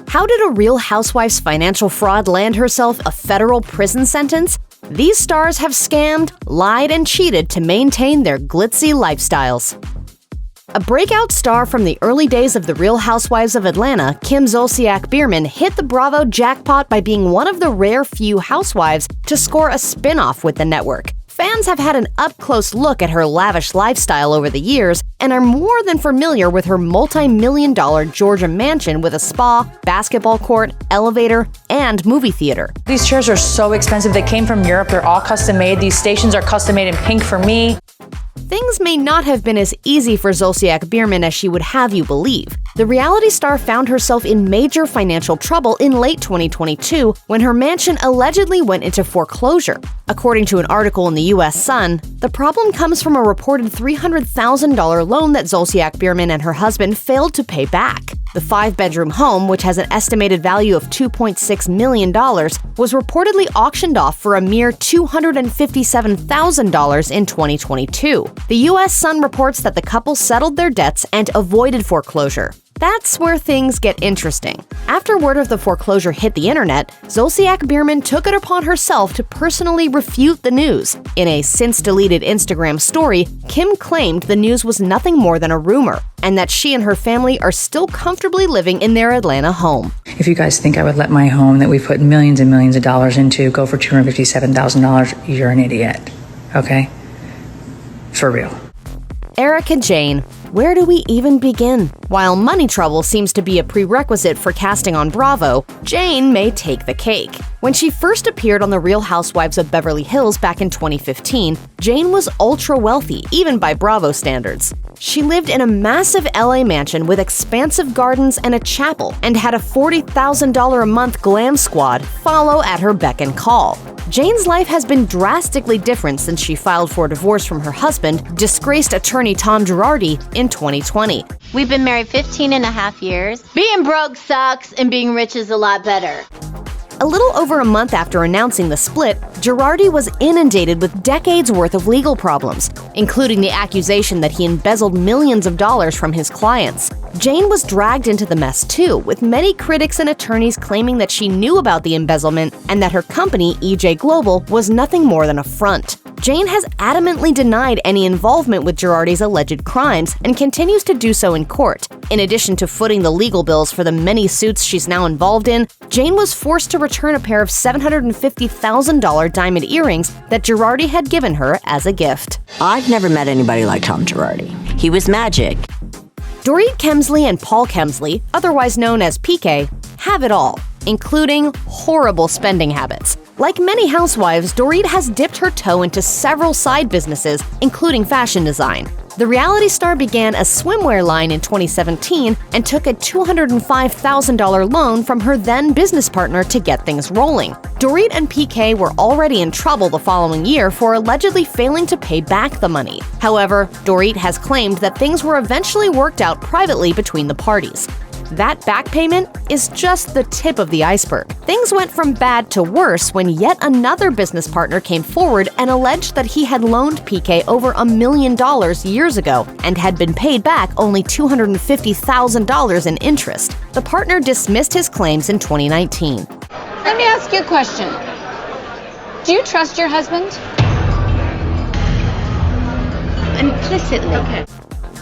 How did a Real Housewives financial fraud land herself a federal prison sentence? These stars have scammed, lied, and cheated to maintain their glitzy lifestyles. A breakout star from the early days of The Real Housewives of Atlanta, Kim Zolciak Biermann hit the Bravo jackpot by being one of the rare few housewives to score a spin-off with the network. Fans have had an up-close look at her lavish lifestyle over the years and are more than familiar with her multi-million-dollar Georgia mansion with a spa, basketball court, elevator, and movie theater. These chairs are so expensive. They came from Europe. They're all custom-made. These stations are custom-made in pink for me. Things may not have been as easy for Zolciak Biermann as she would have you believe. The reality star found herself in major financial trouble in late 2022 when her mansion allegedly went into foreclosure. According to an article in the U.S. Sun, the problem comes from a reported $300,000 loan that Zolciak Biermann and her husband failed to pay back. The 5-bedroom home, which has an estimated value of $2.6 million, was reportedly auctioned off for a mere $257,000 in 2022. The U.S. Sun reports that the couple settled their debts and avoided foreclosure. That's where things get interesting. After word of the foreclosure hit the internet, Zolciak Biermann took it upon herself to personally refute the news. In a since-deleted Instagram story, Kim claimed the news was nothing more than a rumor, and that she and her family are still comfortably living in their Atlanta home. If you guys think I would let my home that we put millions and millions of dollars into go for $257,000, you're an idiot, okay? For real. Eric and Jane, where do we even begin? While money trouble seems to be a prerequisite for casting on Bravo, Jane may take the cake. When she first appeared on The Real Housewives of Beverly Hills back in 2015, Jane was ultra-wealthy, even by Bravo standards. She lived in a massive LA mansion with expansive gardens and a chapel, and had a $40,000 a month glam squad follow at her beck and call. Jane's life has been drastically different since she filed for divorce from her husband, disgraced attorney Tom Girardi, in 2020. We've been married 15 and a half years. Being broke sucks and being rich is a lot better. A little over a month after announcing the split, Girardi was inundated with decades worth of legal problems, including the accusation that he embezzled millions of dollars from his clients. Jane was dragged into the mess too, with many critics and attorneys claiming that she knew about the embezzlement and that her company, EJ Global, was nothing more than a front. Jane has adamantly denied any involvement with Girardi's alleged crimes and continues to do so in court. In addition to footing the legal bills for the many suits she's now involved in, Jane was forced to return a pair of $750,000 diamond earrings that Girardi had given her as a gift. I've never met anybody like Tom Girardi. He was magic. Dorit Kemsley and Paul Kemsley, otherwise known as PK, have it all, including horrible spending habits. Like many housewives, Dorit has dipped her toe into several side businesses, including fashion design. The reality star began a swimwear line in 2017 and took a $205,000 loan from her then business partner to get things rolling. Dorit and PK were already in trouble the following year for allegedly failing to pay back the money. However, Dorit has claimed that things were eventually worked out privately between the parties. That back payment is just the tip of the iceberg. Things went from bad to worse when yet another business partner came forward and alleged that he had loaned PK over $1 million years ago and had been paid back only $250,000 in interest. The partner dismissed his claims in 2019. Let me ask you a question. Do you trust your husband? Implicitly. Okay.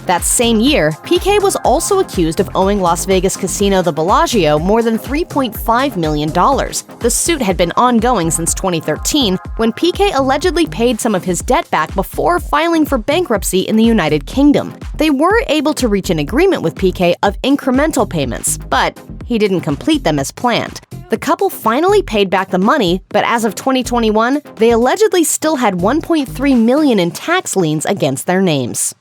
That same year, PK was also accused of owing Las Vegas casino the Bellagio more than $3.5 million. The suit had been ongoing since 2013, when PK allegedly paid some of his debt back before filing for bankruptcy in the United Kingdom. They were able to reach an agreement with PK of incremental payments, but he didn't complete them as planned. The couple finally paid back the money, but as of 2021, they allegedly still had $1.3 million in tax liens against their names.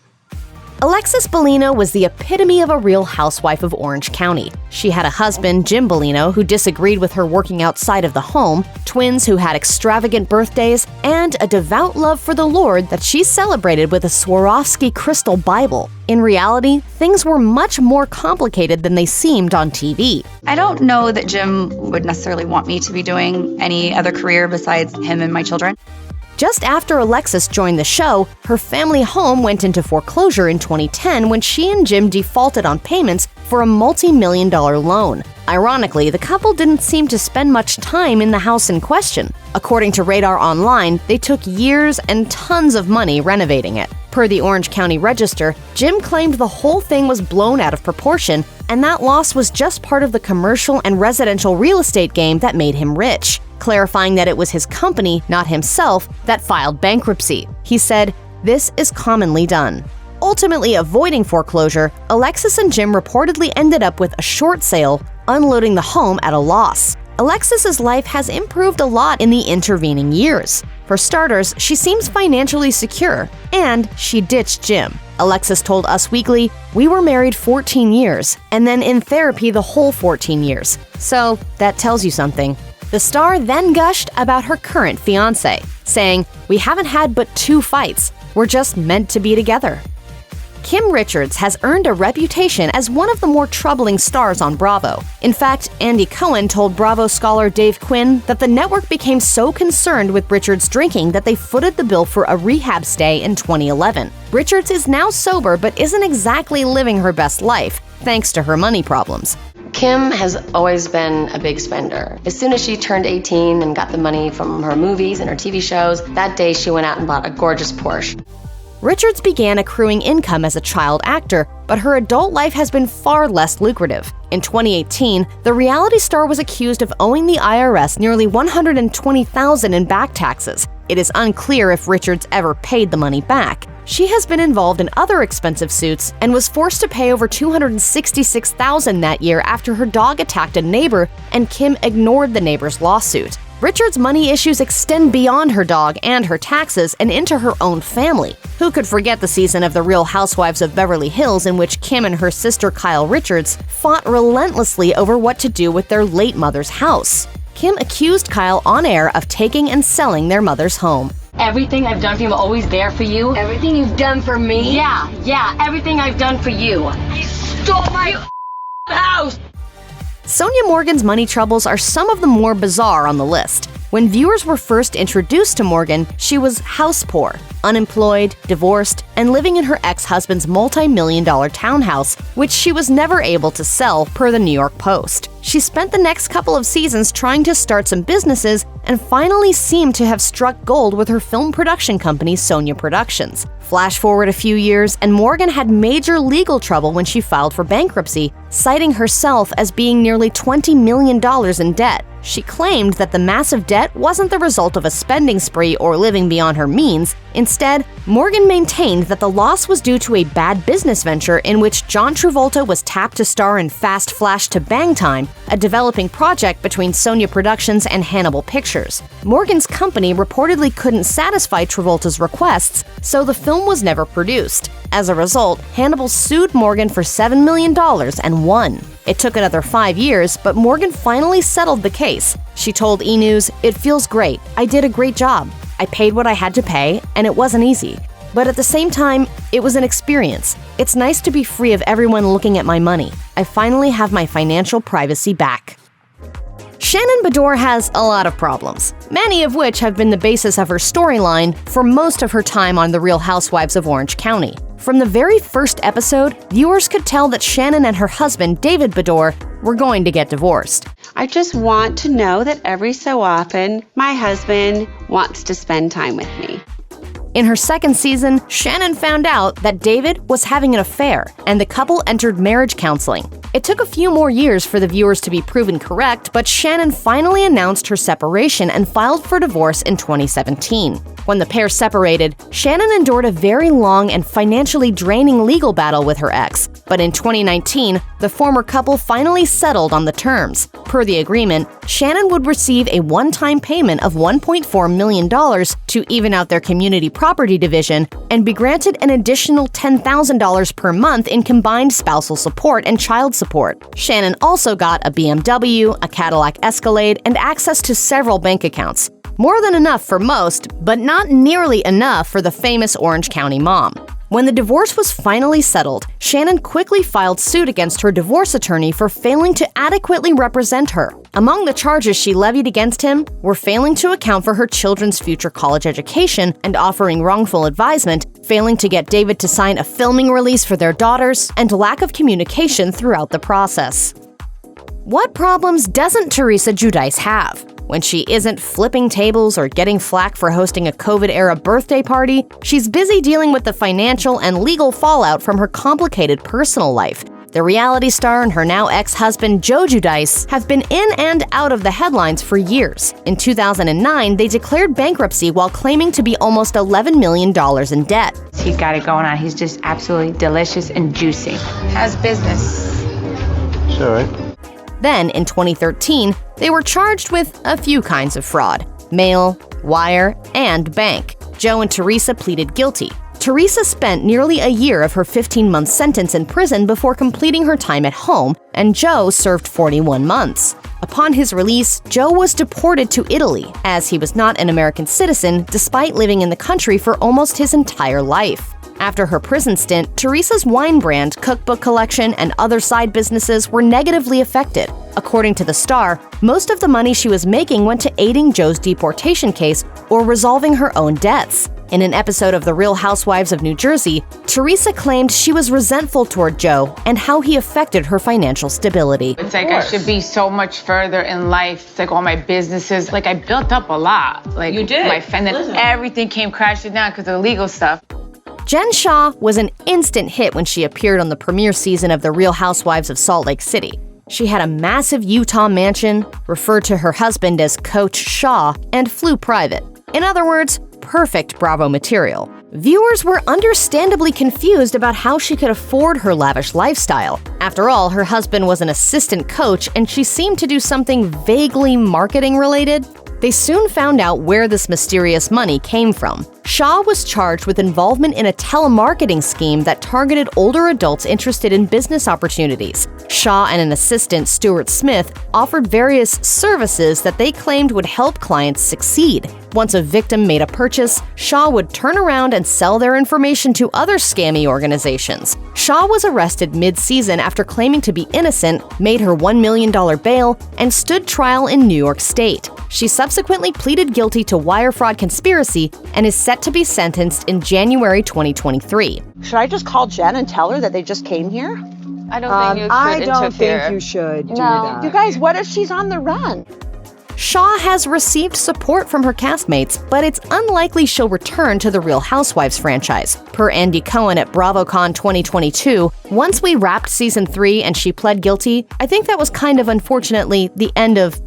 Alexis Bellino was the epitome of a real housewife of Orange County. She had a husband, Jim Bellino, who disagreed with her working outside of the home, twins who had extravagant birthdays, and a devout love for the Lord that she celebrated with a Swarovski crystal Bible. In reality, things were much more complicated than they seemed on TV. I don't know that Jim would necessarily want me to be doing any other career besides him and my children. Just after Alexis joined the show, her family home went into foreclosure in 2010 when she and Jim defaulted on payments for a multi-million-dollar loan. Ironically, the couple didn't seem to spend much time in the house in question. According to Radar Online, they took years and tons of money renovating it. Per the Orange County Register, Jim claimed the whole thing was blown out of proportion, and that loss was just part of the commercial and residential real estate game that made him rich, clarifying that it was his company, not himself, that filed bankruptcy. He said, "This is commonly done." Ultimately avoiding foreclosure, Alexis and Jim reportedly ended up with a short sale, unloading the home at a loss. Alexis's life has improved a lot in the intervening years. For starters, she seems financially secure, and she ditched Jim. Alexis told Us Weekly, "We were married 14 years, and then in therapy the whole 14 years. So that tells you something." The star then gushed about her current fiancé, saying, "We haven't had but 2 fights. We're just meant to be together." Kim Richards has earned a reputation as one of the more troubling stars on Bravo. In fact, Andy Cohen told Bravo scholar Dave Quinn that the network became so concerned with Richards drinking that they footed the bill for a rehab stay in 2011. Richards is now sober but isn't exactly living her best life, thanks to her money problems. Kim has always been a big spender. As soon as she turned 18 and got the money from her movies and her TV shows, that day she went out and bought a gorgeous Porsche. Richards began accruing income as a child actor, but her adult life has been far less lucrative. In 2018, the reality star was accused of owing the IRS nearly $120,000 in back taxes. It is unclear if Richards ever paid the money back. She has been involved in other expensive suits and was forced to pay over $266,000 that year after her dog attacked a neighbor and Kim ignored the neighbor's lawsuit. Richards' money issues extend beyond her dog and her taxes and into her own family. Who could forget the season of The Real Housewives of Beverly Hills in which Kim and her sister Kyle Richards fought relentlessly over what to do with their late mother's house? Kim accused Kyle on air of taking and selling their mother's home. Everything I've done for you, I'm always there for you. Everything you've done for me? Yeah, everything I've done for you. You stole my house! Sonja Morgan's money troubles are some of the more bizarre on the list. When viewers were first introduced to Morgan, she was house poor, unemployed, divorced, and living in her ex-husband's multi-million-dollar townhouse, which she was never able to sell, per the New York Post. She spent the next couple of seasons trying to start some businesses and finally seemed to have struck gold with her film production company, Sonja Productions. Flash forward a few years, and Morgan had major legal trouble when she filed for bankruptcy, citing herself as being nearly $20 million in debt. She claimed that the massive debt wasn't the result of a spending spree or living beyond her means. Instead, Morgan maintained that the loss was due to a bad business venture in which John Travolta was tapped to star in Fast Flash to Bang Time, a developing project between Sonja Productions and Hannibal Pictures. Morgan's company reportedly couldn't satisfy Travolta's requests, so the film was never produced. As a result, Hannibal sued Morgan for $7 million and won. It took another 5 years, but Morgan finally settled the case. She told E! News, "It feels great. I did a great job. I paid what I had to pay, and it wasn't easy. But at the same time, it was an experience. It's nice to be free of everyone looking at my money. I finally have my financial privacy back." Shannon Beador has a lot of problems, many of which have been the basis of her storyline for most of her time on The Real Housewives of Orange County. From the very first episode, viewers could tell that Shannon and her husband, David Beador, were going to get divorced. I just want to know that every so often, my husband wants to spend time with me. In her second season, Shannon found out that David was having an affair, and the couple entered marriage counseling. It took a few more years for the viewers to be proven correct, but Shannon finally announced her separation and filed for divorce in 2017. When the pair separated, Shannon endured a very long and financially draining legal battle with her ex. But in 2019, the former couple finally settled on the terms. Per the agreement, Shannon would receive a one-time payment of $1.4 million to even out their community property division and be granted an additional $10,000 per month in combined spousal support and child support. Shannon also got a BMW, a Cadillac Escalade, and access to several bank accounts. More than enough for most, but not nearly enough for the famous Orange County mom. When the divorce was finally settled, Shannon quickly filed suit against her divorce attorney for failing to adequately represent her. Among the charges she levied against him were failing to account for her children's future college education and offering wrongful advisement, failing to get David to sign a filming release for their daughters, and lack of communication throughout the process. What problems doesn't Teresa Giudice have? When she isn't flipping tables or getting flack for hosting a COVID-era birthday party, she's busy dealing with the financial and legal fallout from her complicated personal life. The reality star and her now ex-husband Joe Giudice have been in and out of the headlines for years. In 2009, they declared bankruptcy while claiming to be almost $11 million in debt. He's got it going on. He's just absolutely delicious and juicy. How's business? It's all right. Then, in 2013, they were charged with a few kinds of fraud: mail, wire, and bank. Joe and Teresa pleaded guilty. Teresa spent nearly a year of her 15-month sentence in prison before completing her time at home, and Joe served 41 months. Upon his release, Joe was deported to Italy, as he was not an American citizen despite living in the country for almost his entire life. After her prison stint, Teresa's wine brand, cookbook collection, and other side businesses were negatively affected. According to The Star, most of the money she was making went to aiding Joe's deportation case or resolving her own debts. In an episode of The Real Housewives of New Jersey, Teresa claimed she was resentful toward Joe and how he affected her financial stability. It's like I should be so much further in life. It's like all my businesses. Like I built up a lot. Like you did. And then everything came crashing down because of the legal stuff. Jen Shah was an instant hit when she appeared on the premiere season of The Real Housewives of Salt Lake City. She had a massive Utah mansion, referred to her husband as Coach Shaw, and flew private. In other words, perfect Bravo material. Viewers were understandably confused about how she could afford her lavish lifestyle. After all, her husband was an assistant coach, and she seemed to do something vaguely marketing-related. They soon found out where this mysterious money came from. Shaw was charged with involvement in a telemarketing scheme that targeted older adults interested in business opportunities. Shaw and an assistant, Stuart Smith, offered various services that they claimed would help clients succeed. Once a victim made a purchase, Shaw would turn around and sell their information to other scammy organizations. Shaw was arrested mid-season after claiming to be innocent, made her $1 million bail, and stood trial in New York State. She subsequently pleaded guilty to wire fraud conspiracy and is set to be sentenced in January 2023. Should I just call Jen and tell her that they just came here? I don't think you should I don't interfere. think you should do No. that. You guys, what if she's on the run? Shaw has received support from her castmates, but it's unlikely she'll return to the Real Housewives franchise. Per Andy Cohen at BravoCon 2022, once we wrapped season 3 and she pled guilty, I think that was kind of unfortunately the end of,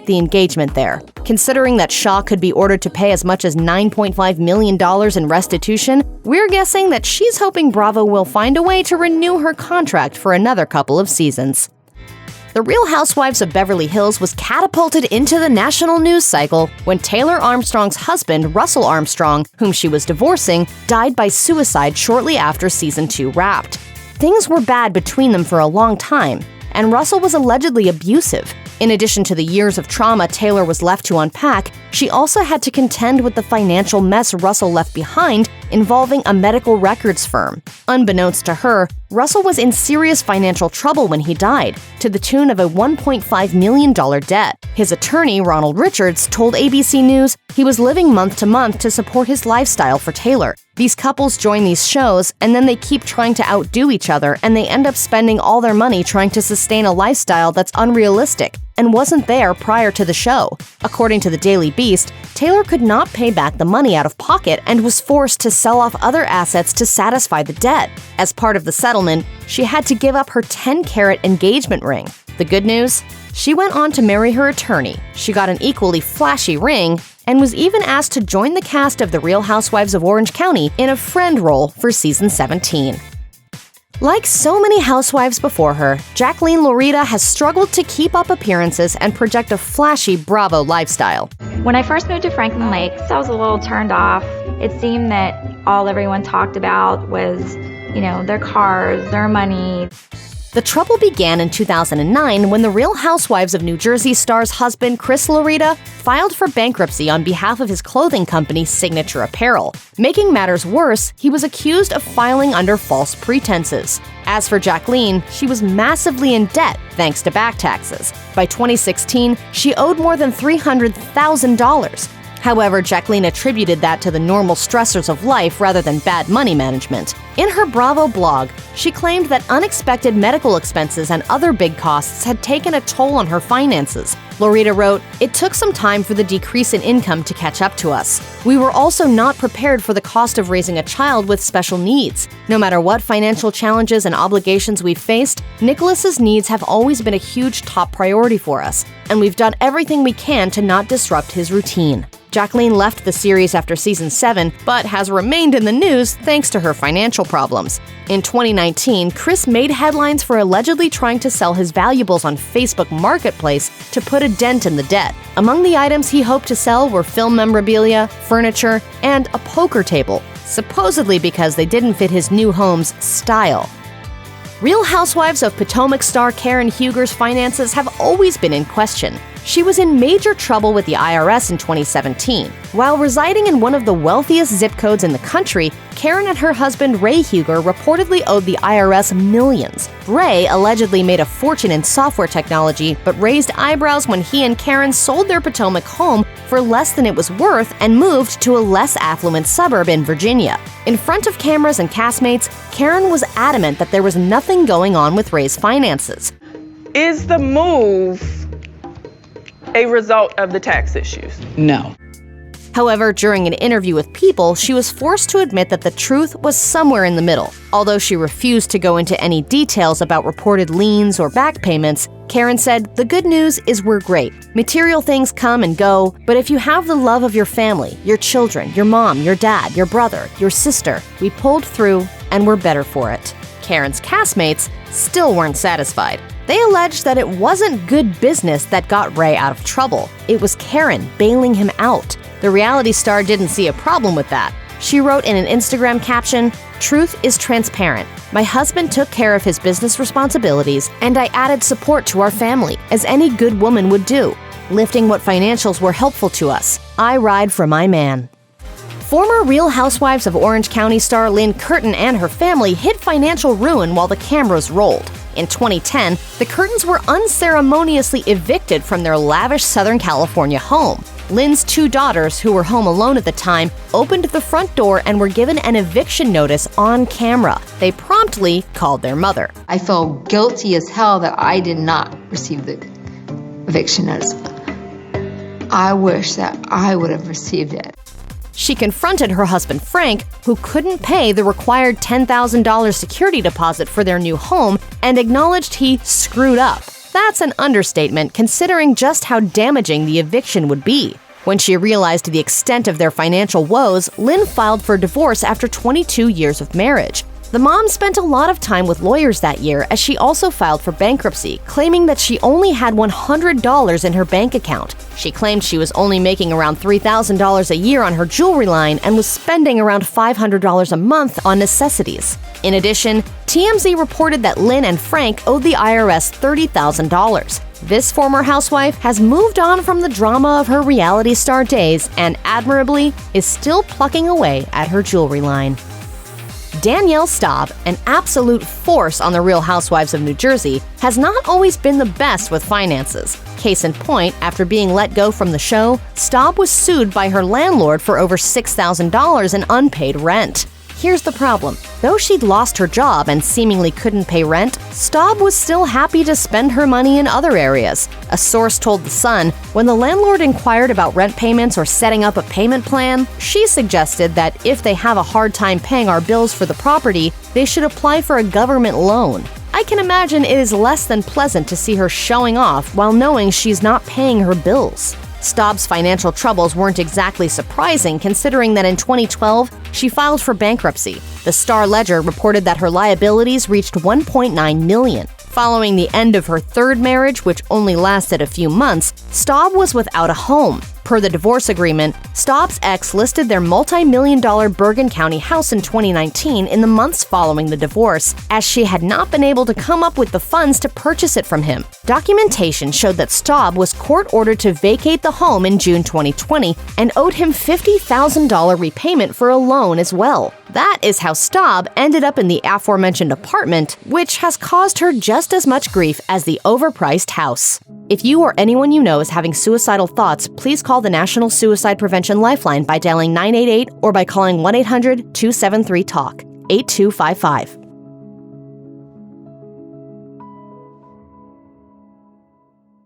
the engagement there. Considering that Shaw could be ordered to pay as much as $9.5 million in restitution, we're guessing that she's hoping Bravo will find a way to renew her contract for another couple of seasons. The Real Housewives of Beverly Hills was catapulted into the national news cycle when Taylor Armstrong's husband, Russell Armstrong, whom she was divorcing, died by suicide shortly after season 2 wrapped. Things were bad between them for a long time, and Russell was allegedly abusive. In addition to the years of trauma Taylor was left to unpack, she also had to contend with the financial mess Russell left behind involving a medical records firm. Unbeknownst to her, Russell was in serious financial trouble when he died, to the tune of a $1.5 million debt. His attorney, Ronald Richards, told ABC News he was living month to month to support his lifestyle for Taylor. These couples join these shows, and then they keep trying to outdo each other, and they end up spending all their money trying to sustain a lifestyle that's unrealistic and wasn't there prior to the show. According to the Daily Beast, Taylor could not pay back the money out of pocket and was forced to sell off other assets to satisfy the debt. As part of the settlement, she had to give up her 10-carat engagement ring. The good news? She went on to marry her attorney. She got an equally flashy ring and was even asked to join the cast of The Real Housewives of Orange County in a friend role for season 17. Like so many housewives before her, Jacqueline Lorita has struggled to keep up appearances and project a flashy Bravo lifestyle. When I first moved to Franklin Lakes, I was a little turned off. It seemed that all everyone talked about was, their cars, their money. The trouble began in 2009 when the Real Housewives of New Jersey star's husband, Chris Loretta, filed for bankruptcy on behalf of his clothing company, Signature Apparel. Making matters worse, he was accused of filing under false pretenses. As for Jacqueline, she was massively in debt thanks to back taxes. By 2016, she owed more than $300,000. However, Jacqueline attributed that to the normal stressors of life rather than bad money management. In her Bravo blog, she claimed that unexpected medical expenses and other big costs had taken a toll on her finances. Loretta wrote, "It took some time for the decrease in income to catch up to us. We were also not prepared for the cost of raising a child with special needs. No matter what financial challenges and obligations we've faced, Nicholas's needs have always been a huge top priority for us, and we've done everything we can to not disrupt his routine." Jacqueline left the series after season 7, but has remained in the news thanks to her financial problems. In 2019, Chris made headlines for allegedly trying to sell his valuables on Facebook Marketplace to put a dent in the debt. Among the items he hoped to sell were film memorabilia, furniture, and a poker table, supposedly because they didn't fit his new home's style. Real Housewives of Potomac star Karen Huger's finances have always been in question. She was in major trouble with the IRS in 2017. While residing in one of the wealthiest zip codes in the country, Karen and her husband Ray Huger reportedly owed the IRS millions. Ray allegedly made a fortune in software technology, but raised eyebrows when he and Karen sold their Potomac home for less than it was worth and moved to a less affluent suburb in Virginia. In front of cameras and castmates, Karen was adamant that there was nothing going on with Ray's finances. Is the move a result of the tax issues? No. However, during an interview with People, she was forced to admit that the truth was somewhere in the middle. Although she refused to go into any details about reported liens or back payments, Karen said, "The good news is we're great. Material things come and go, but if you have the love of your family, your children, your mom, your dad, your brother, your sister, we pulled through and we're better for it." Karen's castmates still weren't satisfied. They alleged that it wasn't good business that got Ray out of trouble. It was Karen bailing him out. The reality star didn't see a problem with that. She wrote in an Instagram caption, "Truth is transparent. My husband took care of his business responsibilities, and I added support to our family, as any good woman would do, lifting what financials were helpful to us. I ride for my man." Former Real Housewives of Orange County star Lynn Curtin and her family hit financial ruin while the cameras rolled. In 2010, the Curtins were unceremoniously evicted from their lavish Southern California home. Lynn's 2 daughters, who were home alone at the time, opened the front door and were given an eviction notice on camera. They promptly called their mother. I felt guilty as hell that I did not receive the eviction notice. I wish that I would have received it. She confronted her husband Frank, who couldn't pay the required $10,000 security deposit for their new home, and acknowledged he screwed up. That's an understatement considering just how damaging the eviction would be. When she realized the extent of their financial woes, Lynn filed for divorce after 22 years of marriage. The mom spent a lot of time with lawyers that year as she also filed for bankruptcy, claiming that she only had $100 in her bank account. She claimed she was only making around $3,000 a year on her jewelry line and was spending around $500 a month on necessities. In addition, TMZ reported that Lynn and Frank owed the IRS $30,000. This former housewife has moved on from the drama of her reality star days and admirably is still plucking away at her jewelry line. Danielle Staub, an absolute force on The Real Housewives of New Jersey, has not always been the best with finances. Case in point, after being let go from the show, Staub was sued by her landlord for over $6,000 in unpaid rent. Here's the problem. Though she'd lost her job and seemingly couldn't pay rent, Staub was still happy to spend her money in other areas. A source told The Sun, when the landlord inquired about rent payments or setting up a payment plan, she suggested that if they have a hard time paying our bills for the property, they should apply for a government loan. I can imagine it is less than pleasant to see her showing off while knowing she's not paying her bills. Staub's financial troubles weren't exactly surprising considering that in 2012, she filed for bankruptcy. The Star-Ledger reported that her liabilities reached $1.9 million. Following the end of her third marriage, which only lasted a few months, Staub was without a home. Per the divorce agreement, Staub's ex listed their multi-million-dollar Bergen County house in 2019 in the months following the divorce, as she had not been able to come up with the funds to purchase it from him. Documentation showed that Staub was court-ordered to vacate the home in June 2020 and owed him $50,000 repayment for a loan as well. That is how Staub ended up in the aforementioned apartment, which has caused her just as much grief as the overpriced house. If you or anyone you know is having suicidal thoughts, please call the National Suicide Prevention Lifeline by dialing 988 or by calling 1-800-273-TALK, 8255.